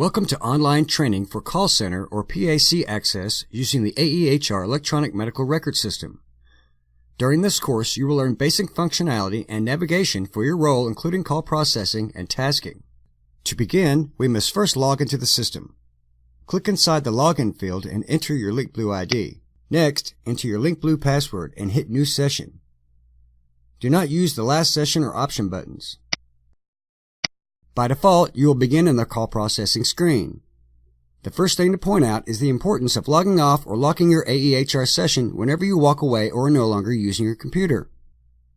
Welcome to online training for call center or PAC access using the AEHR electronic medical record system. During this course, you will learn basic functionality and navigation for your role, including call processing and tasking. To begin, we must first log into the system. Click inside the login field and enter your LinkBlue ID. Next, enter your LinkBlue password and hit New Session. Do not use the last session or option buttons. By default, you will begin in the call processing screen. The first thing to point out is the importance of logging off or locking your AEHR session whenever you walk away or are no longer using your computer.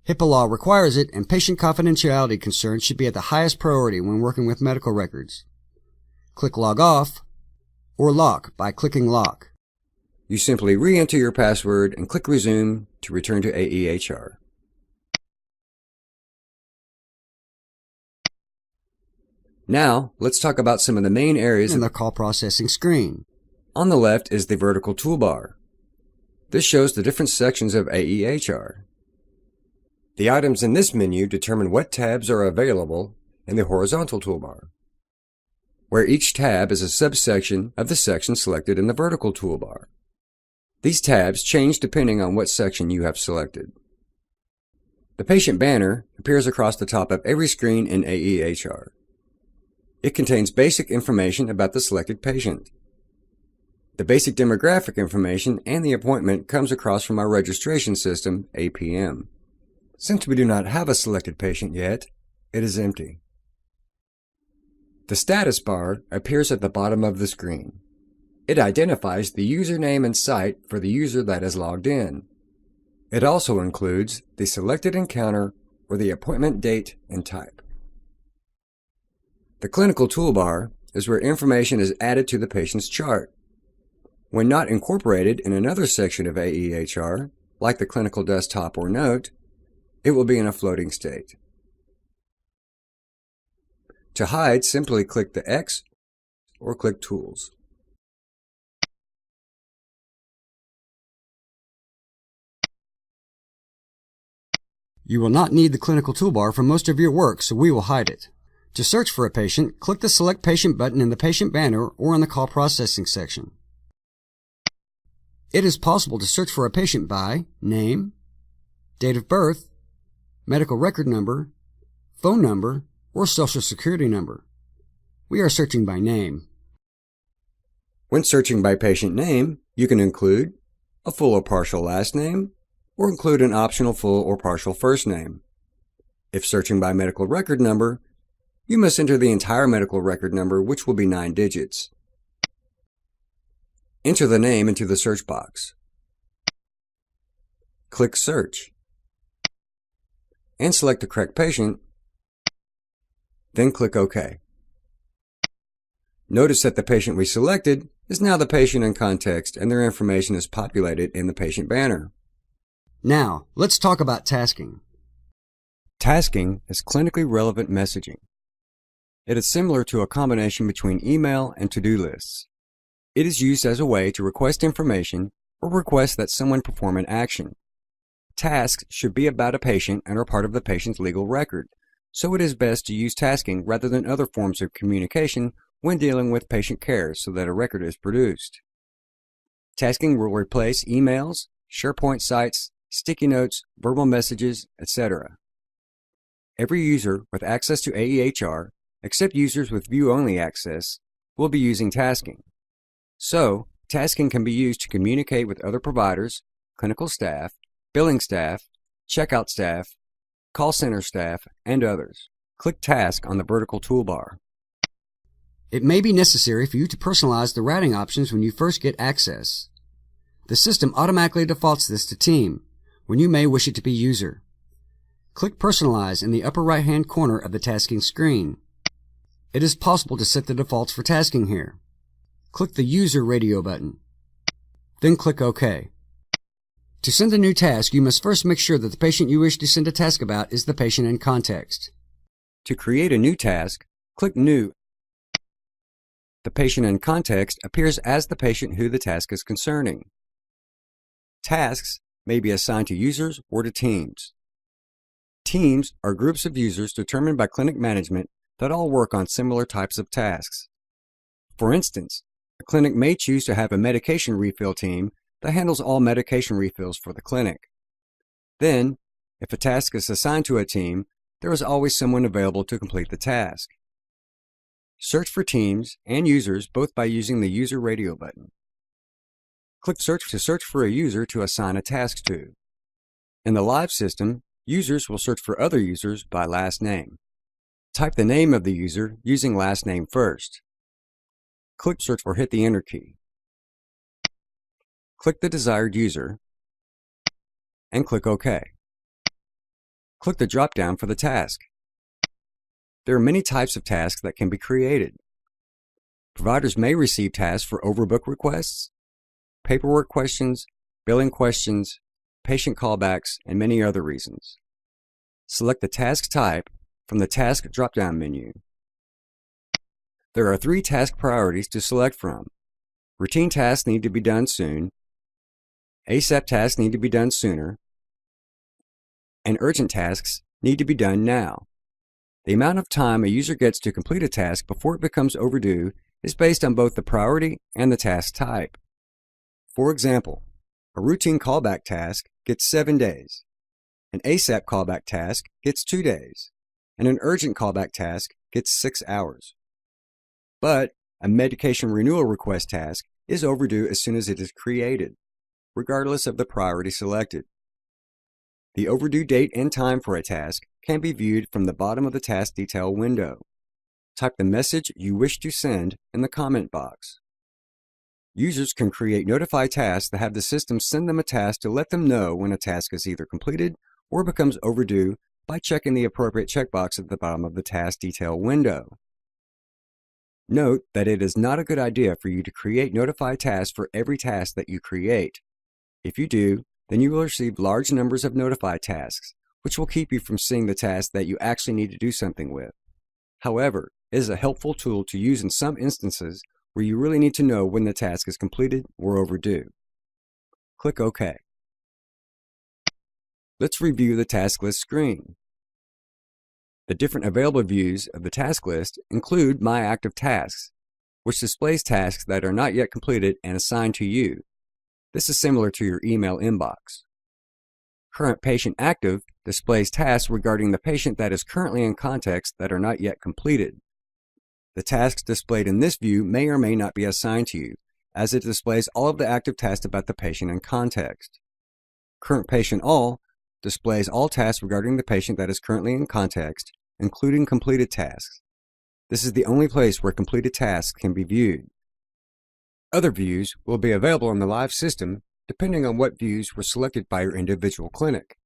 HIPAA law requires it, and patient confidentiality concerns should be at the highest priority when working with medical records. Click Log Off or Lock by clicking Lock. You simply re-enter your password and click Resume to return to AEHR. Now, let's talk about some of the main areas in the call processing screen. On the left is the vertical toolbar. This shows the different sections of AEHR. The items in this menu determine what tabs are available in the horizontal toolbar, where each tab is a subsection of the section selected in the vertical toolbar. These tabs change depending on what section you have selected. The patient banner appears across the top of every screen in AEHR. It contains basic information about the selected patient. The basic demographic information and the appointment comes across from our registration system, APM. Since we do not have a selected patient yet, it is empty. The status bar appears at the bottom of the screen. It identifies the username and site for the user that is logged in. It also includes the selected encounter or the appointment date and type. The clinical toolbar is where information is added to the patient's chart. When not incorporated in another section of AEHR, like the clinical desktop or note, it will be in a floating state. To hide, simply click the X or click Tools. You will not need the clinical toolbar for most of your work, so we will hide it. To search for a patient, click the Select Patient button in the patient banner or in the call processing section. It is possible to search for a patient by name, date of birth, medical record number, phone number, or social security number. We are searching by name. When searching by patient name, you can include a full or partial last name, or include an optional full or partial first name. If searching by medical record number, you must enter the entire medical record number, which will be 9 digits. Enter the name into the search box. Click Search and select the correct patient, then click OK. Notice that the patient we selected is now the patient in context, and their information is populated in the patient banner. Now, let's talk about tasking. Tasking is clinically relevant messaging. It is similar to a combination between email and to-do lists. It is used as a way to request information or request that someone perform an action. Tasks should be about a patient and are part of the patient's legal record, so it is best to use tasking rather than other forms of communication when dealing with patient care so that a record is produced. Tasking will replace emails, SharePoint sites, sticky notes, verbal messages, etc. Every user with access to AEHR, except users with view-only access, will be using tasking. So, tasking can be used to communicate with other providers, clinical staff, billing staff, checkout staff, call center staff, and others. Click Task on the vertical toolbar. It may be necessary for you to personalize the routing options when you first get access. The system automatically defaults this to Team, when you may wish it to be User. Click Personalize in the upper right-hand corner of the tasking screen. It is possible to set the defaults for tasking here. Click the User Radio button. Then click OK. To send a new task, you must first make sure that the patient you wish to send a task about is the patient in context. To create a new task, click New. The patient in context appears as the patient who the task is concerning. Tasks may be assigned to users or to teams. Teams are groups of users determined by clinic management that all work on similar types of tasks. For instance, a clinic may choose to have a medication refill team that handles all medication refills for the clinic. Then, if a task is assigned to a team, there is always someone available to complete the task. Search for teams and users both by using the User Radio button. Click Search to search for a user to assign a task to. In the live system, users will search for other users by last name. Type the name of the user using last name first. Click Search or hit the Enter key. Click the desired user and click OK. Click the drop-down for the task. There are many types of tasks that can be created. Providers may receive tasks for overbook requests, paperwork questions, billing questions, patient callbacks, and many other reasons. Select the task type from the Task drop-down menu. There are 3 task priorities to select from. Routine tasks need to be done soon, ASAP tasks need to be done sooner, and urgent tasks need to be done now. The amount of time a user gets to complete a task before it becomes overdue is based on both the priority and the task type. For example, a routine callback task gets 7 days, an ASAP callback task gets 2 days, and an urgent callback task gets 6 hours. But a medication renewal request task is overdue as soon as it is created, regardless of the priority selected. The overdue date and time for a task can be viewed from the bottom of the task detail window. Type the message you wish to send in the comment box. Users can create notify tasks that have the system send them a task to let them know when a task is either completed or becomes overdue by checking the appropriate checkbox at the bottom of the task detail window. Note that it is not a good idea for you to create notify tasks for every task that you create. If you do, then you will receive large numbers of notify tasks, which will keep you from seeing the tasks that you actually need to do something with. However, it is a helpful tool to use in some instances where you really need to know when the task is completed or overdue. Click OK. Let's review the task list screen. The different available views of the task list include My Active Tasks, which displays tasks that are not yet completed and assigned to you. This is similar to your email inbox. Current Patient Active displays tasks regarding the patient that is currently in context that are not yet completed. The tasks displayed in this view may or may not be assigned to you, as it displays all of the active tasks about the patient in context. Current Patient All displays all tasks regarding the patient that is currently in context, including completed tasks. This is the only place where completed tasks can be viewed. Other views will be available in the live system depending on what views were selected by your individual clinic.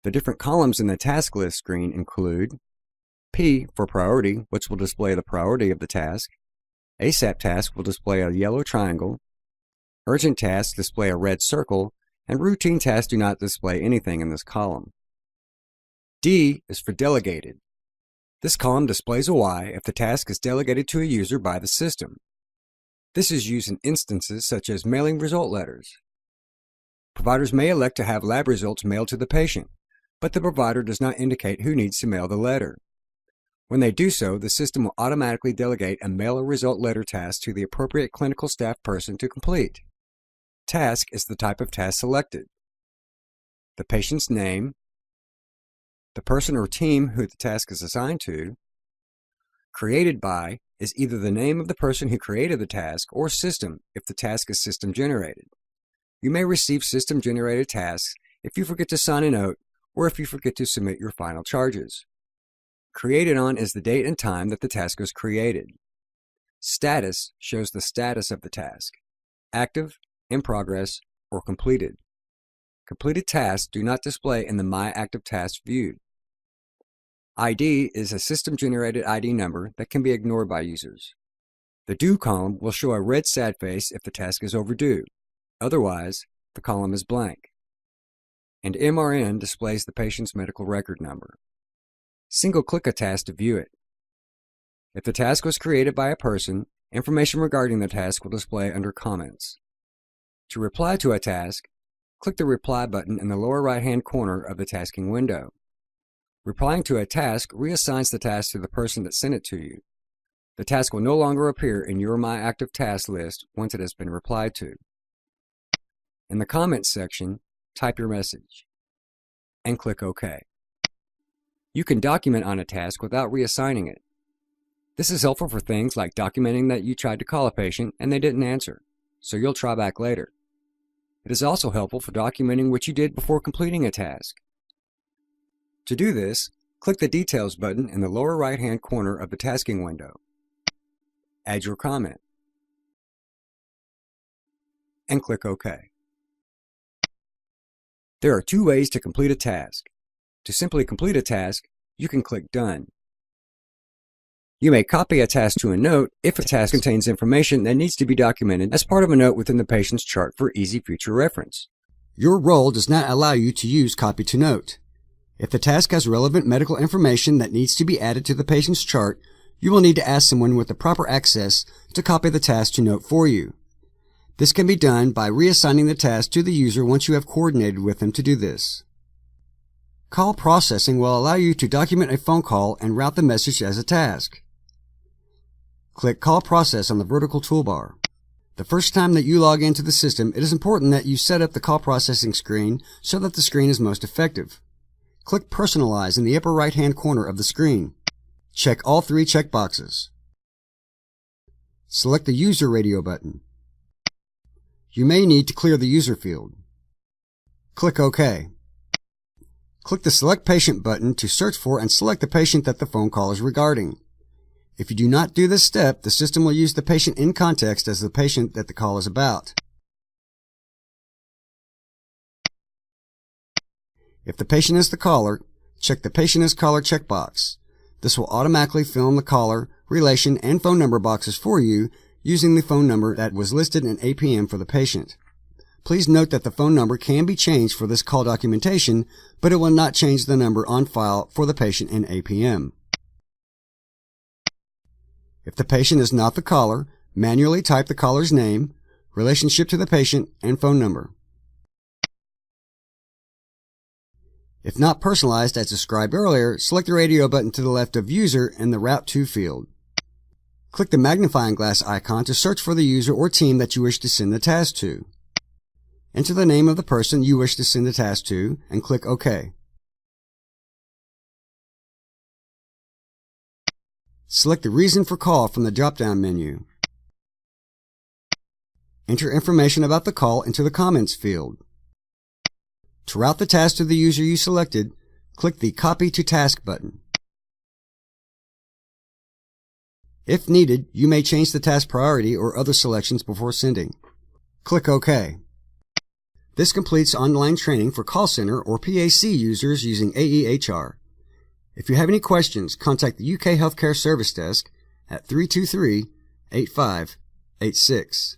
The different columns in the task list screen include P for priority, which will display the priority of the task. ASAP task will display a yellow triangle. Urgent tasks display a red circle, and routine tasks do not display anything in this column. D is for delegated. This column displays a Y if the task is delegated to a user by the system. This is used in instances such as mailing result letters. Providers may elect to have lab results mailed to the patient, but the provider does not indicate who needs to mail the letter. When they do so, the system will automatically delegate a mail a result letter task to the appropriate clinical staff person to complete. Task is the type of task selected. The patient's name, the person or team who the task is assigned to. Created by is either the name of the person who created the task or system if the task is system generated. You may receive system generated tasks if you forget to sign a note or if you forget to submit your final charges. Created on is the date and time that the task was created. Status shows the status of the task, active, in progress, or completed. Completed tasks do not display in the My Active Tasks view. ID is a system-generated ID number that can be ignored by users. The Due column will show a red sad face if the task is overdue. Otherwise, the column is blank. And MRN displays the patient's medical record number. Single-click a task to view it. If the task was created by a person, information regarding the task will display under Comments. To reply to a task, click the Reply button in the lower right-hand corner of the tasking window. Replying to a task reassigns the task to the person that sent it to you. The task will no longer appear in your My Active Tasks list once it has been replied to. In the Comments section, type your message and click OK. You can document on a task without reassigning it. This is helpful for things like documenting that you tried to call a patient and they didn't answer, so you'll try back later. It is also helpful for documenting what you did before completing a task. To do this, click the Details button in the lower right-hand corner of the tasking window. Add your comment and click OK. There are two ways to complete a task. To simply complete a task, you can click Done. You may copy a task to a note if a task contains information that needs to be documented as part of a note within the patient's chart for easy future reference. Your role does not allow you to use Copy to Note. If the task has relevant medical information that needs to be added to the patient's chart, you will need to ask someone with the proper access to copy the task to note for you. This can be done by reassigning the task to the user once you have coordinated with them to do this. Call processing will allow you to document a phone call and route the message as a task. Click Call Process on the vertical toolbar. The first time that you log into the system, it is important that you set up the call processing screen so that the screen is most effective. Click Personalize in the upper right-hand corner of the screen. Check all three checkboxes. Select the User Radio button. You may need to clear the user field. Click OK. Click the Select Patient button to search for and select the patient that the phone call is regarding. If you do not do this step, the system will use the patient in context as the patient that the call is about. If the patient is the caller, check the Patient as Caller checkbox. This will automatically fill in the caller, relation, and phone number boxes for you using the phone number that was listed in APM for the patient. Please note that the phone number can be changed for this call documentation, but it will not change the number on file for the patient in APM. If the patient is not the caller, manually type the caller's name, relationship to the patient, and phone number. If not personalized as described earlier, select the radio button to the left of User in the Route To field. Click the magnifying glass icon to search for the user or team that you wish to send the task to. Enter the name of the person you wish to send the task to and click OK. Select the reason for call from the drop-down menu. Enter information about the call into the Comments field. To route the task to the user you selected, click the Copy to Task button. If needed, you may change the task priority or other selections before sending. Click OK. This completes online training for call center or PAC users using AEHR. If you have any questions, contact the UK Healthcare Service Desk at 323-8586.